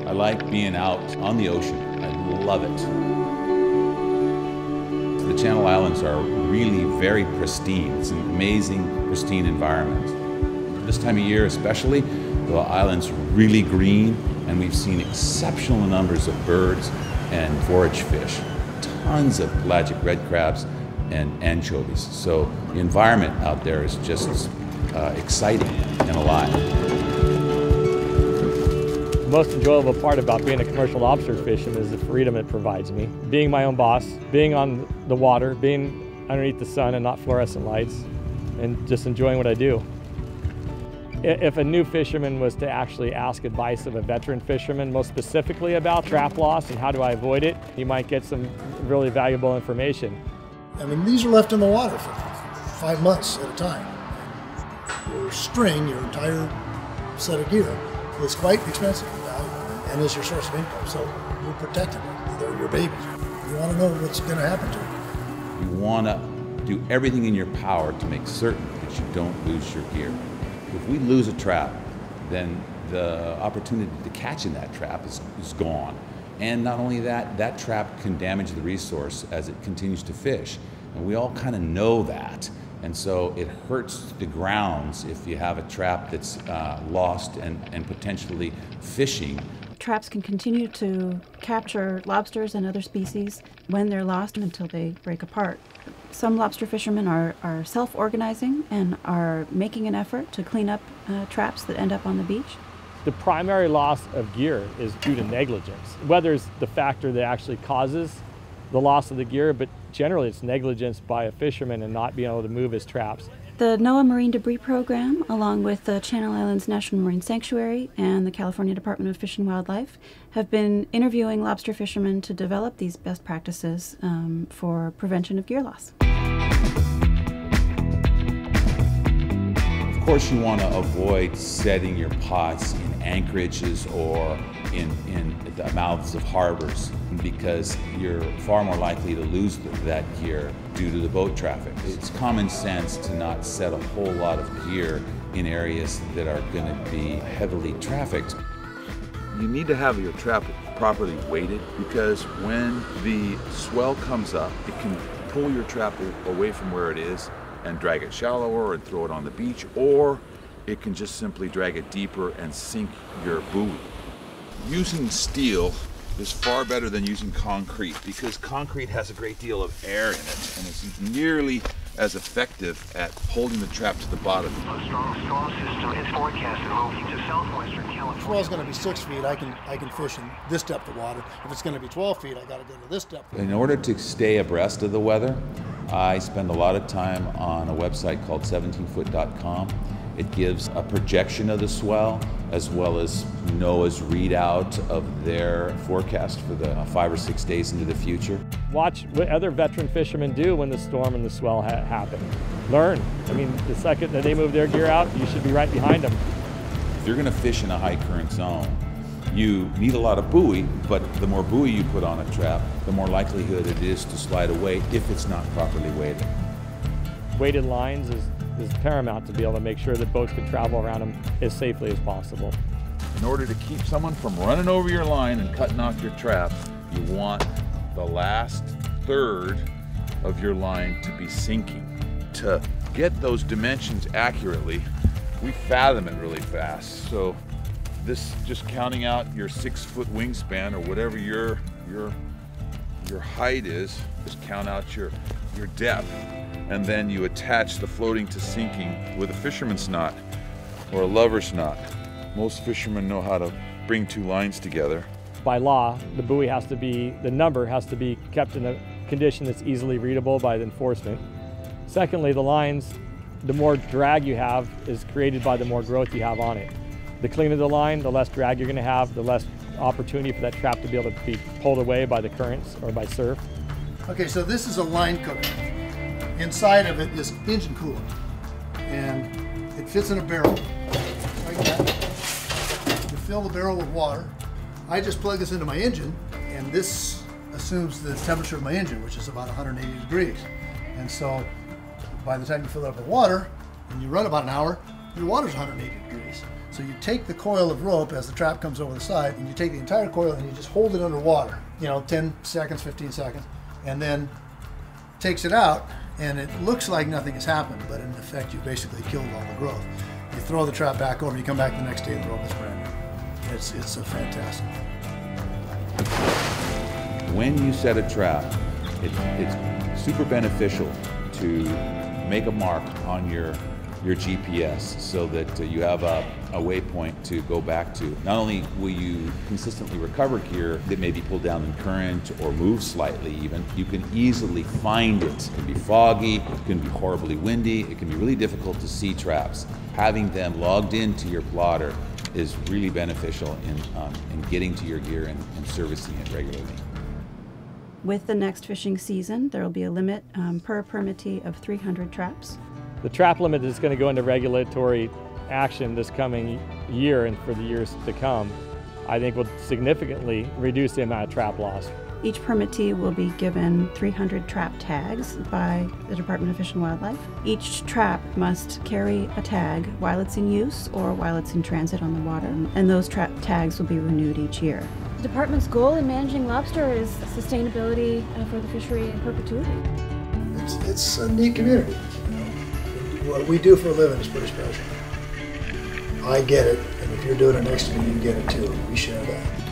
I like being out on the ocean. I love it. The Channel Islands are really very pristine. It's an amazing, pristine environment. This time of year especially, the island's really green, and we've seen exceptional numbers of birds and forage fish. Tons of pelagic red crabs and anchovies. So the environment out there is just exciting and alive. The most enjoyable part about being a commercial lobster fisherman is the freedom it provides me. Being my own boss, being on the water, being underneath the sun and not fluorescent lights, and just enjoying what I do. If a new fisherman was to actually ask advice of a veteran fisherman, most specifically about trap loss and how do I avoid it, you might get some really valuable information. I mean, these are left in the water for 5 months at a time. Your string, your entire set of gear, is quite expensive and is your source of income. So you're protected. They're your babies. You want to know what's going to happen to them. You want to do everything in your power to make certain that you don't lose your gear. If we lose a trap, then the opportunity to catch in that trap is gone. And not only that, that trap can damage the resource as it continues to fish. And we all kind of know that. And so it hurts the grounds if you have a trap that's lost and potentially fishing. Traps can continue to capture lobsters and other species when they're lost until they break apart. Some lobster fishermen are self-organizing and are making an effort to clean up traps that end up on the beach. The primary loss of gear is due to negligence. Weather is the factor that actually causes the loss of the gear, but generally it's negligence by a fisherman and not being able to move his traps. The NOAA Marine Debris Program, along with the Channel Islands National Marine Sanctuary and the California Department of Fish and Wildlife, have been interviewing lobster fishermen to develop these best practices for prevention of gear loss. Of course, you want to avoid setting your pots in anchorages or in the mouths of harbors, because you're far more likely to lose that gear due to the boat traffic. It's common sense to not set a whole lot of gear in areas that are going to be heavily trafficked. You need to have your trap properly weighted, because when the swell comes up, it can pull your trap away from where it is and drag it shallower and throw it on the beach, or it can just simply drag it deeper and sink your buoy. Using steel is far better than using concrete, because concrete has a great deal of air in it and it's nearly as effective at holding the trap to the bottom. A strong storm system is forecasted moving to southwestern California. If the well's going to be 6 feet, I can fish in this depth of water. If it's going to be 12 feet, I got to go to this depth. In order to stay abreast of the weather, I spend a lot of time on a website called 17foot.com. It gives a projection of the swell as well as NOAA's readout of their forecast for the 5 or 6 days into the future. Watch what other veteran fishermen do when the storm and the swell happen. Learn. I mean, the second that they move their gear out, you should be right behind them. If you're going to fish in a high current zone, you need a lot of buoy, but the more buoy you put on a trap, the more likelihood it is to slide away if it's not properly weighted. Weighted lines is paramount to be able to make sure that boats can travel around them as safely as possible. In order to keep someone from running over your line and cutting off your trap, you want the last third of your line to be sinking. To get those dimensions accurately, we fathom it really fast. So this, just counting out your 6 foot wingspan or whatever your height is, just count out your depth. And then you attach the floating to sinking with a fisherman's knot or a lover's knot. Most fishermen know how to bring 2 lines together. By law, the buoy has to be, the number has to be kept in a condition that's easily readable by the enforcement. Secondly, the lines, the more drag you have is created by the more growth you have on it. The cleaner the line, the less drag you're going to have, the less opportunity for that trap to be able to be pulled away by the currents or by surf. Okay, so this is a line cooker. Inside of it is engine coolant, and it fits in a barrel like that. You fill the barrel with water. I just plug this into my engine, and this assumes the temperature of my engine, which is about 180 degrees. And so by the time you fill it up with water and you run about an hour, your water's 180 degrees. So you take the coil of rope as the trap comes over the side, and you take the entire coil and you just hold it underwater, 10 seconds, 15 seconds, and then takes it out, and it looks like nothing has happened, but in effect you basically killed all the growth. You throw the trap back over, you come back the next day, the rope is brand new. It's a fantastic. When you set a trap, it's super beneficial to make a mark on your GPS so that you have a waypoint to go back to. Not only will you consistently recover gear that may be pulled down in current or move slightly even, you can easily find it. It can be foggy, it can be horribly windy, it can be really difficult to see traps. Having them logged into your plotter is really beneficial in getting to your gear and servicing it regularly. With the next fishing season, there will be a limit per permittee of 300 traps. The trap limit is going to go into regulatory action this coming year and for the years to come. I think will significantly reduce the amount of trap loss. Each permittee will be given 300 trap tags by the Department of Fish and Wildlife. Each trap must carry a tag while it's in use or while it's in transit on the water, and those trap tags will be renewed each year. The department's goal in managing lobster is sustainability for the fishery in perpetuity. It's a neat community. What we do for a living is pretty special. I get it, and if you're doing it next to me, you get it too. We share that.